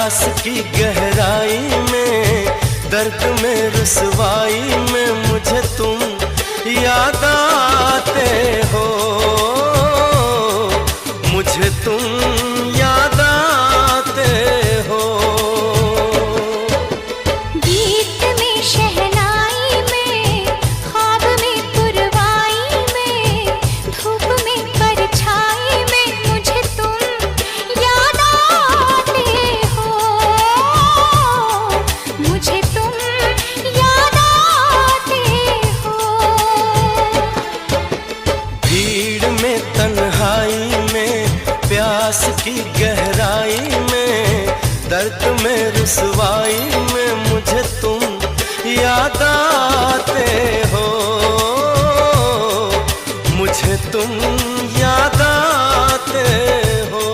प्यास की गहराई में, दर्द में रुसवाई में मुझे तुम याद आते हो, मुझे तुम याद आते हो। गीत में शहनाई में, ख्वाब में पुरवाई में, धूप में परछाई में मुझे तुम याद आते हो, मुझे तुम याद आते हो। भीड़ में तन्हाई में, प्यास की गहराई में, दर्द में रुसवाई में मुझे तुम याद आते हो, मुझे तुम याद आते हो।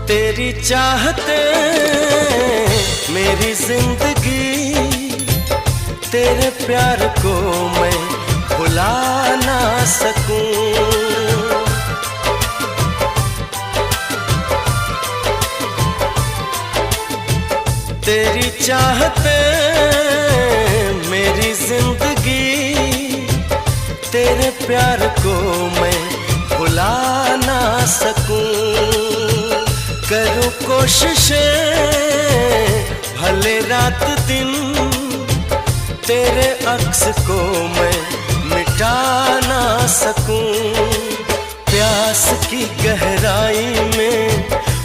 तेरी चाहते मेरी जिंदगी, तेरे प्यार को मैं भुला ना सकूं। तेरी चाहते मेरी जिंदगी, तेरे प्यार को मैं भुला ना सकूं। करूं कोशिशें भले रात दिन, तेरे अक्स को मैं मिटा ना सकूं। प्यास की गहराई में,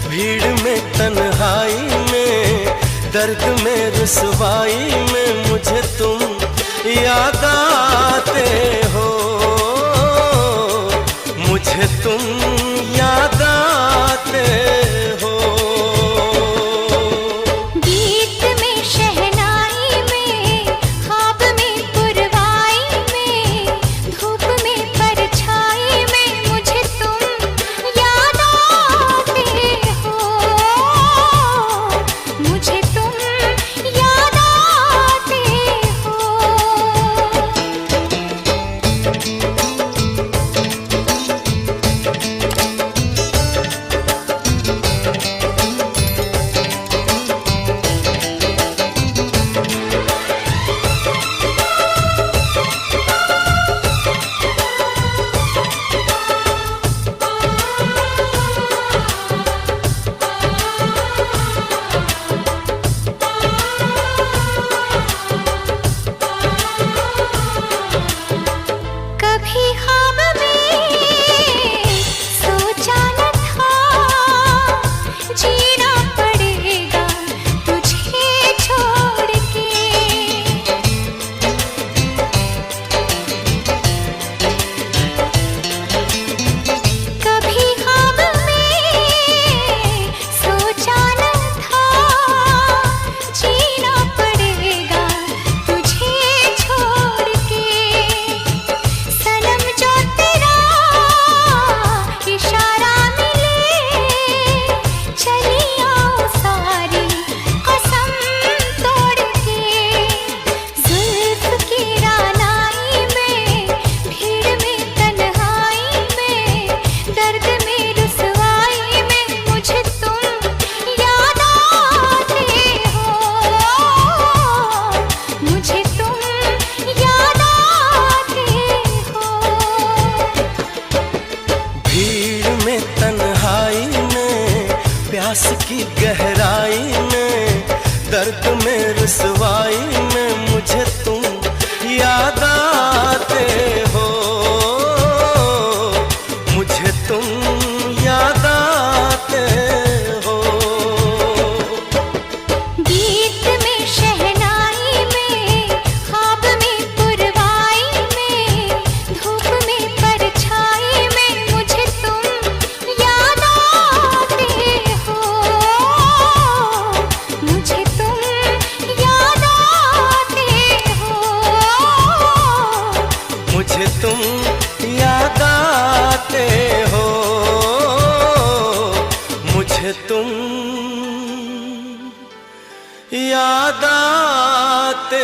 भीड़ में तन्हाई में, दर्द में रुसवाई में मुझे तुम याद आते हो, मुझे तुम याद आते हो। गीत में शहनाई में, ख्वाब में पुरवाई में, धूप में परछाई में मुझे तुम याद आते हो, मुझे तुम याद आते हो। कभी ख्वाब में सोचा न था, जीना पड़ेगा तुझे छोड़ के। कभी ख्वाब में सोचा न था, जीना पड़ेगा तुझे छोड़ के। सनम जो तेरा इशारा मिले, चली आओ सारी कसम तोड़ के। जुल्फ की रानाई में, भीड़ में तन्हाई में, दर्द में रुसवाई में मुझे तुम याद आते हो, मुझे तुम याद आते हो। भीड़ में तन्हाई में, प्यास की गहराई में, दर्द में रुसवाई में मुझे तुम याद आते हो, मुझे तुम याद आते हो। गीत में शहनाई में, ख्वाब में पुरवाई में, मुझे तुम याद आते हो, मुझे तुम याद आते